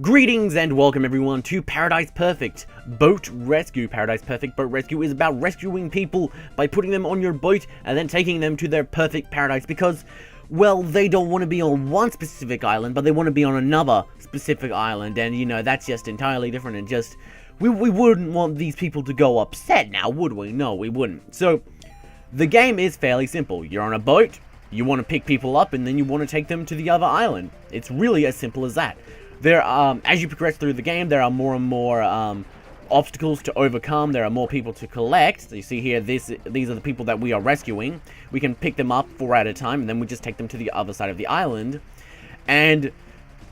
Greetings and welcome everyone to Paradise Perfect Boat Rescue. Paradise Perfect Boat Rescue is about rescuing people by putting them on your boat and then taking them to their perfect paradise because, well, they don't want to be on one specific island, but they want to be on another specific island, and you know, that's just entirely different and just, we wouldn't want these people to go upset now, would we? No, we wouldn't. So, the game is fairly simple. You're on a boat, you want to pick people up, and then you want to take them to the other island. It's really as simple as that. As you progress through the game, there are more and more obstacles to overcome. There are more people to collect. So you see here, these are the people that we are rescuing. We can pick them up 4 at a time, and then we just take them to the other side of the island. And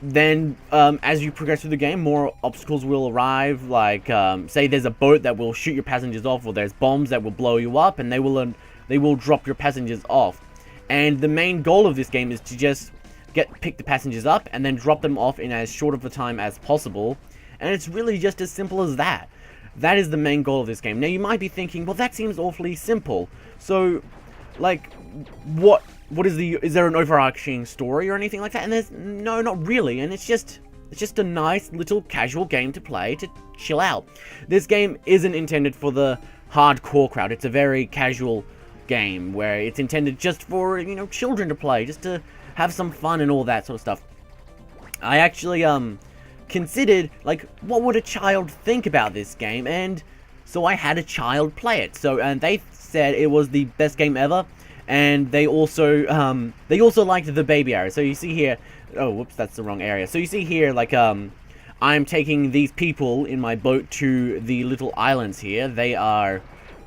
then, as you progress through the game, more obstacles will arrive. Like, say there's a boat that will shoot your passengers off, or there's bombs that will blow you up, and they will drop your passengers off. And the main goal of this game is to just pick the passengers up and then drop them off in as short of a time as possible, and it's really just as simple as that. That is the main goal of this game. Now you might be thinking, well, that seems awfully simple. So, like, what is there an overarching story or anything like that? And there's no, not really. And it's just a nice little casual game to play to chill out. This game isn't intended for the hardcore crowd. It's a very casual game where it's intended just for, you know, children to play, just to have some fun and all that sort of stuff. I actually considered, like, what would a child think about this game, and so I had a child play it. And they said it was the best game ever, and they also liked the baby arrows. So you see here, oh whoops, that's the wrong area. So you see here, like, I'm taking these people in my boat to the little islands here.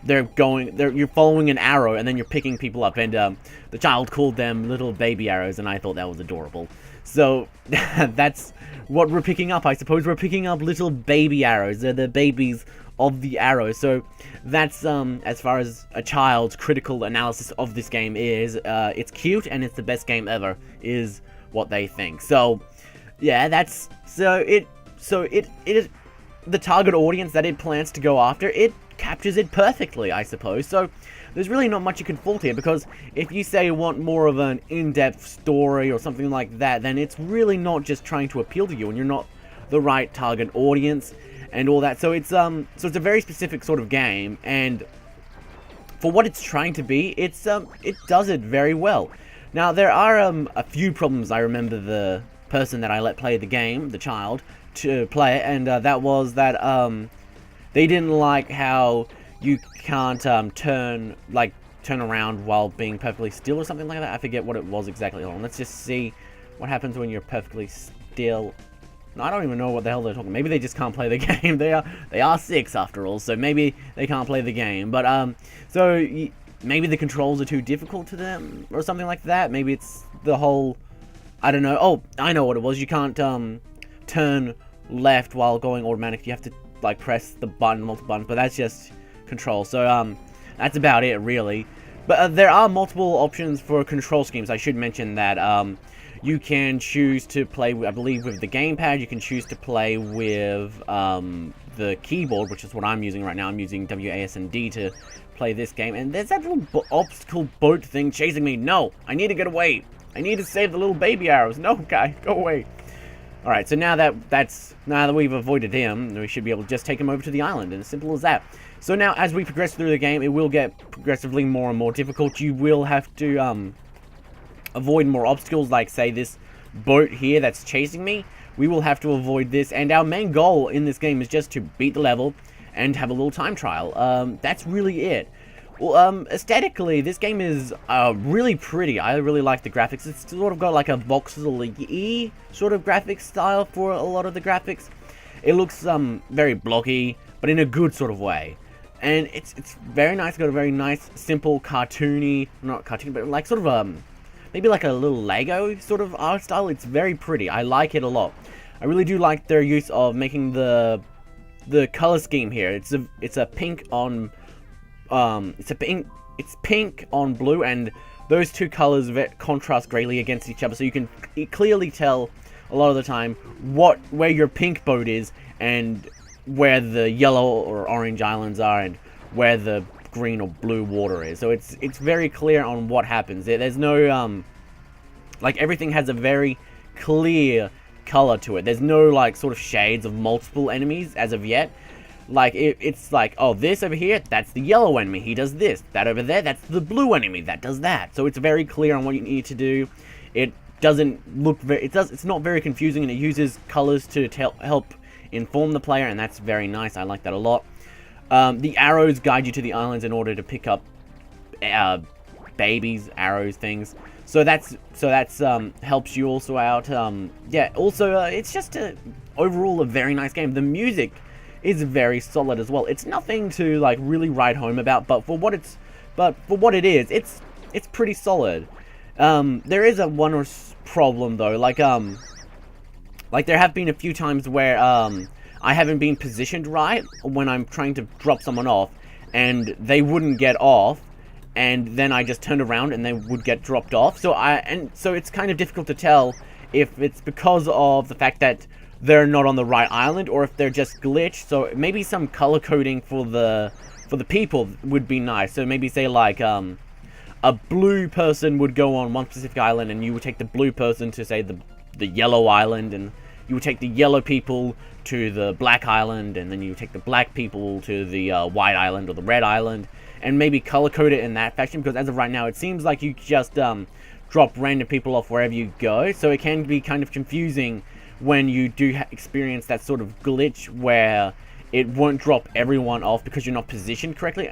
You're following an arrow, and then you're picking people up, and the child called them little baby arrows, and I thought that was adorable. So, that's what we're picking up, I suppose. We're picking up little baby arrows. They're the babies of the arrow. So, that's, as far as a child's critical analysis of this game is, it's cute, and it's the best game ever, is what they think. So, yeah, the target audience that it plans to go after, it captures it perfectly, I suppose. So there's really not much you can fault here, because if you say you want more of an in-depth story or something like that, then it's really not just trying to appeal to you, and you're not the right target audience and all that. So it's a very specific sort of game, and for what it's trying to be, it does it very well. Now there are a few problems. I remember the person that I let play the game, the child, to play it, and that was that they didn't like how you can't turn around while being perfectly still or something like that. I forget what it was exactly. Hold on, let's just see what happens when you're perfectly still. No, I don't even know what the hell they're talking. Maybe they just can't play the game. They are 6 after all, so maybe they can't play the game. But maybe the controls are too difficult to them or something like that. Maybe it's the whole, I don't know. Oh, I know what it was. You can't turn left while going automatic. You have to, like, press the button, multiple buttons, but that's just control. So that's about it, really. But there are multiple options for control schemes. I should mention that you can choose to play, I believe, with the gamepad. You can choose to play with the keyboard, which is what I'm using right now. I'm using WASD to play this game. And there's that little obstacle boat thing chasing me. No, I need to get away. I need to save the little baby arrows. No, guy, go away. Alright, so now that we've avoided him, we should be able to just take him over to the island, and as simple as that. So now, as we progress through the game, it will get progressively more and more difficult. You will have to avoid more obstacles, like, say, this boat here that's chasing me. We will have to avoid this, and our main goal in this game is just to beat the level and have a little time trial. That's really it. Well, aesthetically, this game is really pretty. I really like the graphics. It's sort of got like a voxel-y sort of graphics style for a lot of the graphics. It looks very blocky, but in a good sort of way. And it's very nice. It's got a very nice, simple, cartoony, not cartoony, but like sort of maybe like a little Lego sort of art style. It's very pretty. I like it a lot. I really do like their use of making the color scheme here. It's a pink on it's pink on blue, and those two colors contrast greatly against each other, so you can clearly tell a lot of the time where your pink boat is and where the yellow or orange islands are and where the green or blue water is. So it's very clear on what happens. There's no like, everything has a very clear color to it. There's no, like, sort of shades of multiple enemies as of yet. Like, it's like, oh, this over here, that's the yellow enemy, he does this. That over there, that's the blue enemy, that does that. So it's very clear on what you need to do. It doesn't look it's not very confusing, and it uses colors to help inform the player, and that's very nice. I like that a lot. The arrows guide you to the islands in order to pick up babies, arrows, things. So that's helps you also out. Yeah, also it's just overall a very nice game. The music is very solid as well. It's nothing to like really write home about, but for what it is, it's pretty solid. There is one problem though, like there have been a few times where I haven't been positioned right when I'm trying to drop someone off, and they wouldn't get off, and then I just turned around and they would get dropped off. So it's kind of difficult to tell if it's because of the fact that they're not on the right island, or if they're just glitched. So maybe some color coding for the people would be nice. So maybe say like a blue person would go on one specific island, and you would take the blue person to say the yellow island, and you would take the yellow people to the black island, and then you would take the black people to the white island or the red island, and maybe color code it in that fashion. Because as of right now, it seems like you just drop random people off wherever you go, so it can be kind of confusing when you do experience that sort of glitch where it won't drop everyone off because you're not positioned correctly.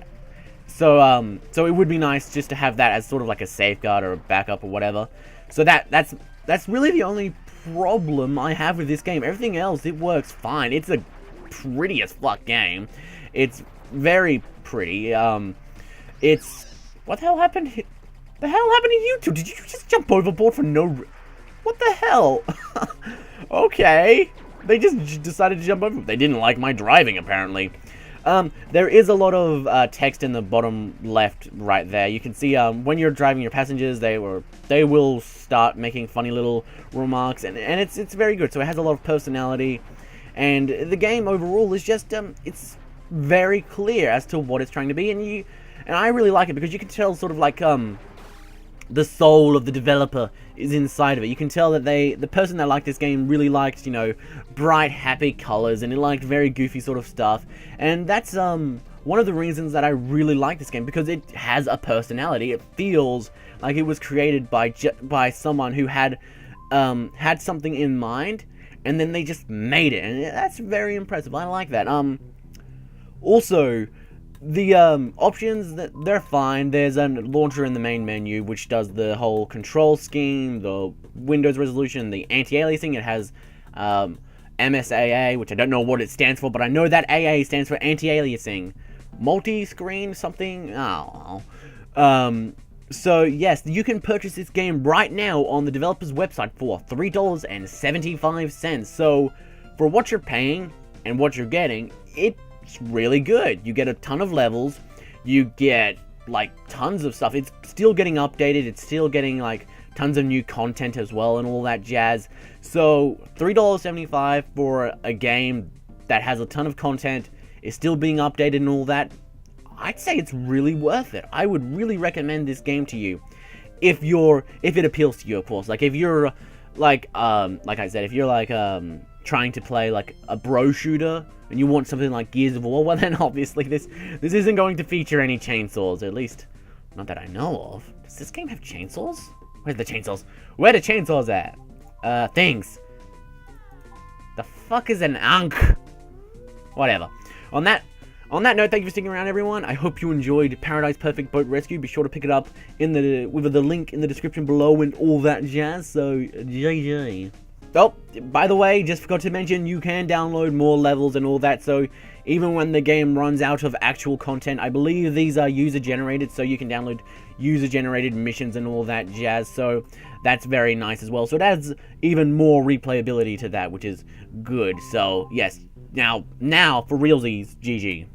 So so it would be nice just to have that as sort of like a safeguard or a backup or whatever. So that's really the only problem I have with this game. Everything else, it works fine. It's a pretty as fuck game. It's very pretty. It's what the hell happened? The hell happened to you two? Did you just jump overboard for no? What the hell? Okay, they just decided to jump over. They didn't like my driving, apparently. There is a lot of text in the bottom left right there. You can see when you're driving your passengers, they will start making funny little remarks, and it's very good. So it has a lot of personality, and the game overall is just it's very clear as to what it's trying to be, and I really like it because you can tell sort of like the soul of the developer is inside of it. You can tell that the person that liked this game really liked, you know, bright, happy colors, and it liked very goofy sort of stuff. And that's one of the reasons that I really like this game, because it has a personality. It feels like it was created by someone who had something in mind, and then they just made it, and that's very impressive. I like that. Also, the options, they're fine. There's a launcher in the main menu which does the whole control scheme, the Windows resolution, the anti-aliasing. It has MSAA, which I don't know what it stands for, but I know that AA stands for anti-aliasing. Multi-screen something? I don't know. So yes, you can purchase this game right now on the developer's website for $3.75. So for what you're paying and what you're getting, it's really good. You get a ton of levels, you get like tons of stuff. It's still getting updated, it's still getting like tons of new content as well and all that jazz. So $3.75 for a game that has a ton of content, is still being updated and all that, I'd say it's really worth it. I would really recommend this game to you if it appeals to you, of course. Like if you're like I said, if you're like trying to play like a bro shooter and you want something like Gears of War, well then obviously this isn't going to feature any chainsaws, at least not that I know of. Does this game have chainsaws? Where's the chainsaws? Where the chainsaws at? Things. The fuck is an ankh? Whatever. On that note, thank you for sticking around, everyone. I hope you enjoyed Paradise Perfect Boat Rescue. Be sure to pick it up with the link in the description below and all that jazz. So, JJ. Oh, by the way, just forgot to mention, you can download more levels and all that, so even when the game runs out of actual content, I believe these are user-generated, so you can download user-generated missions and all that jazz, so that's very nice as well. So it adds even more replayability to that, which is good. So, yes, now, for realsies, GG.